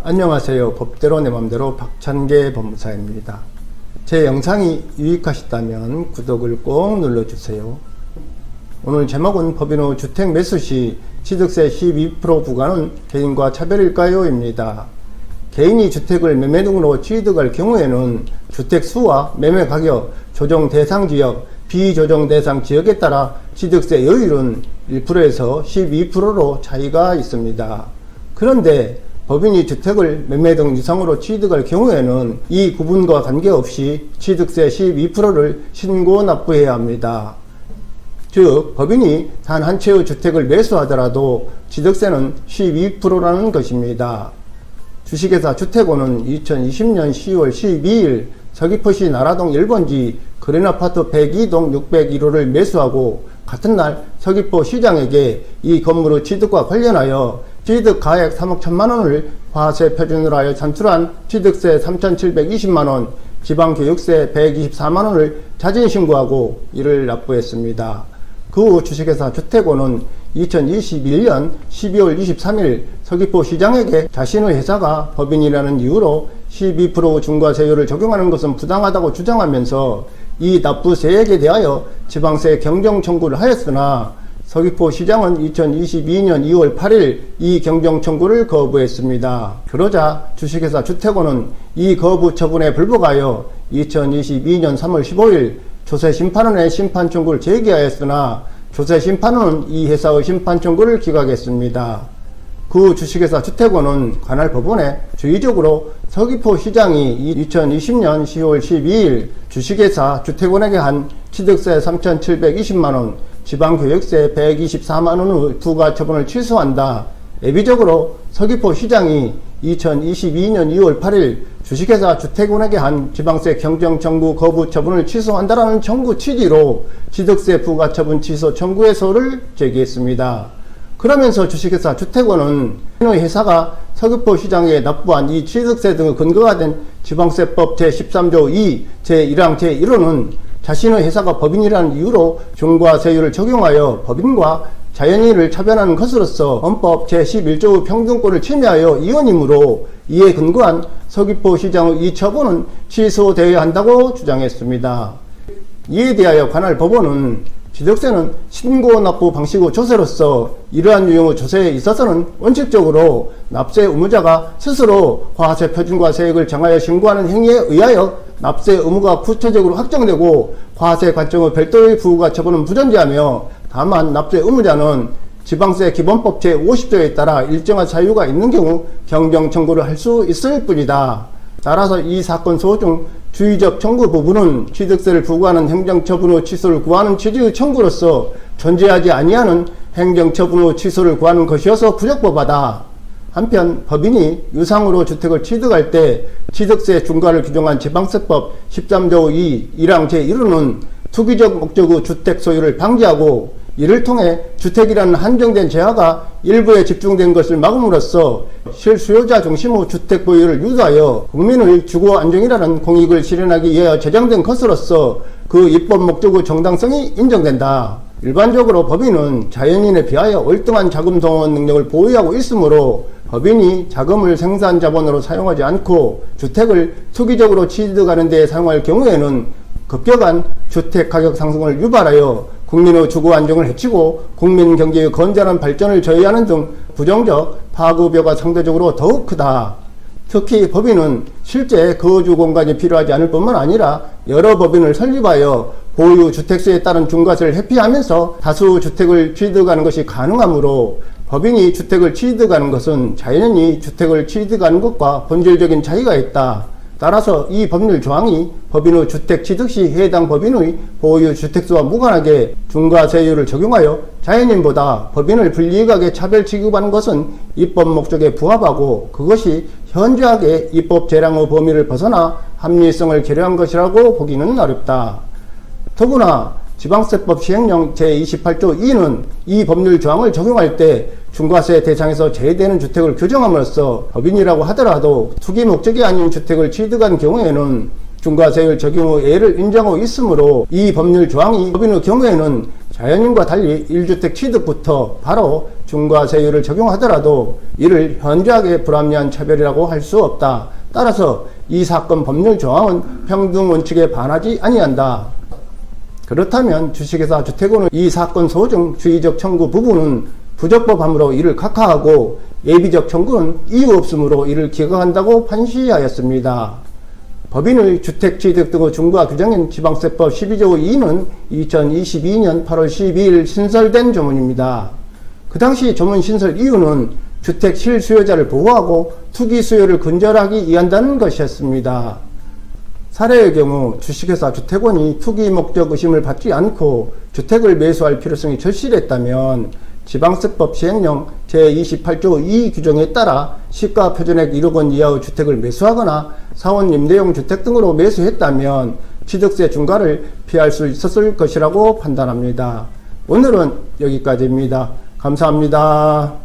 안녕하세요. 법대로 내 맘대로 박찬계 법무사입니다. 제 영상이 유익하셨다면 구독을 꼭 눌러주세요. 오늘 제목은 법인 후 주택 매수 시 취득세 12% 부과는 개인과 차별일까요? 입니다. 개인이 주택을 매매 등으로 취득할 경우에는 주택 수와 매매 가격, 조정 대상 지역, 비조정 대상 지역에 따라 취득세 여율은 1%에서 12%로 차이가 있습니다. 그런데 법인이 주택을 매매 등 유상으로 취득할 경우에는 이 구분과 관계없이 취득세 12%를 신고 납부해야 합니다. 즉, 법인이 단 한 채의 주택을 매수하더라도 취득세는 12%라는 것입니다. 주식회사 주택원은 2020년 10월 12일 서귀포시 나라동 1번지 그린아파트 102동 601호를 매수하고 같은 날 서귀포 시장에게 이 건물의 취득과 관련하여 취득 가액 3억 1천만원을 과세 표준으로 하여 산출한 취득세 3,720만원, 지방교육세 124만원을 자진 신고하고 이를 납부했습니다. 그 후 주식회사 주택원은 2021년 12월 23일 서귀포 시장에게 자신의 회사가 법인이라는 이유로 12% 중과세율을 적용하는 것은 부당하다고 주장하면서 이 납부세액에 대하여 지방세 경정 청구를 하였으나 서귀포 시장은 2022년 2월 8일 이 경정 청구를 거부했습니다. 그러자 주식회사 주택원은 이 거부 처분에 불복하여 2022년 3월 15일 조세심판원에 심판 청구를 제기하였으나 조세심판원은 이 회사의 심판 청구를 기각했습니다. 그 주식회사 주택원은 관할 법원에 주의적으로 서귀포 시장이 2020년 10월 12일 주식회사 주택원에게 한 취득세 3,720만원, 지방교육세 124만원의 부과 처분을 취소한다. 예비적으로 서귀포 시장이 2022년 2월 8일 주식회사 주택원에게 한 지방세 경정 청구 거부 처분을 취소한다라는 청구 취지로 취득세 부과 처분 취소 청구해소를 제기했습니다. 그러면서 주식회사 주택원은 회사가 서귀포 시장에 납부한 이 취득세 등의 근거가 된 지방세법 제13조 2, 제1항 제1호는 자신의 회사가 법인이라는 이유로 중과세율을 적용하여 법인과 자연인을 차별하는 것으로서 헌법 제11조의 평등권을 침해하여 이원이므로 이에 근거한 서귀포 시장의 이 처분은 취소되어야 한다고 주장했습니다. 이에 대하여 관할 법원은 취득세는 신고 납부 방식의 조세로서 이러한 유형의 조세에 있어서는 원칙적으로 납세 의무자가 스스로 과세 표준과 세액을 정하여 신고하는 행위에 의하여 납세 의무가 구체적으로 확정되고 과세 관점의 별도의 부과 처분은 부존재하며 다만 납세 의무자는 지방세 기본법 제50조에 따라 일정한 사유가 있는 경우 경정 청구를 할 수 있을 뿐이다. 따라서 이 사건 소호 중 주의적 청구 부분은 취득세를 부과하는 행정처분의 취소를 구하는 취지의 청구로서 존재하지 아니하는 행정처분의 취소를 구하는 것이어서 부적법하다. 한편 법인이 유상으로 주택을 취득할 때 취득세 중과를 규정한 지방세법 13조 2 1항 제1호는 투기적 목적의 주택 소유를 방지하고 이를 통해 주택이라는 한정된 재화가 일부에 집중된 것을 막음으로써 실수요자 중심의 주택 보유를 유도하여 국민의 주거 안정이라는 공익을 실현하기 위하여 제정된 것으로서 그 입법 목적의 정당성이 인정된다. 일반적으로 법인은 자연인에 비하여 월등한 자금 동원 능력을 보유하고 있으므로 법인이 자금을 생산 자본으로 사용하지 않고 주택을 투기적으로 취득하는 데 사용할 경우에는 급격한 주택 가격 상승을 유발하여 국민의 주거 안정을 해치고 국민 경제의 건전한 발전을 저해하는 등 부정적 파급효과가 상대적으로 더욱 크다. 특히 법인은 실제 거주 공간이 필요하지 않을 뿐만 아니라 여러 법인을 설립하여 보유 주택수에 따른 중과세를 회피하면서 다수 주택을 취득하는 것이 가능하므로 법인이 주택을 취득하는 것은 자연인이 주택을 취득하는 것과 본질적인 차이가 있다. 따라서 이 법률 조항이 법인의 주택 취득 시 해당 법인의 보유 주택수와 무관하게 중과세율을 적용하여 자연인보다 법인을 불이익하게 차별 취급하는 것은 입법 목적에 부합하고 그것이 현저하게 입법 재량의 범위를 벗어나 합리성을 결여한 것이라고 보기는 어렵다. 더구나 지방세법 시행령 제28조 2는 이 법률 조항을 적용할 때 중과세 대상에서 제외되는 주택을 규정함으로써 법인이라고 하더라도 투기 목적이 아닌 주택을 취득한 경우에는 중과세율 적용의 예를 인정하고 있으므로 이 법률 조항이 법인의 경우에는 자연인과 달리 1주택 취득부터 바로 중과세율을 적용하더라도 이를 현저하게 불합리한 차별이라고 할 수 없다. 따라서 이 사건 법률 조항은 평등 원칙에 반하지 아니한다. 그렇다면 주식회사 주택원은 이 사건 소정 주의적 청구 부분은 부적법함으로 이를 각하하고 예비적 청구는 이유 없음으로 이를 기각한다고 판시하였습니다. 법인의 주택취득 등의 중과 규정인 지방세법 12조 2는 2022년 8월 12일 신설된 조문입니다. 그 당시 조문 신설 이유는 주택 실수요자를 보호하고 투기 수요를 근절하기 위한다는 것이었습니다. 사례의 경우 주식회사 주택원이 투기 목적 의심을 받지 않고 주택을 매수할 필요성이 절실했다면 지방세법 시행령 제28조 2 규정에 따라 시가 표준액 1억 원 이하의 주택을 매수하거나 사원 임대용 주택 등으로 매수했다면 취득세 중과를 피할 수 있었을 것이라고 판단합니다. 오늘은 여기까지입니다. 감사합니다.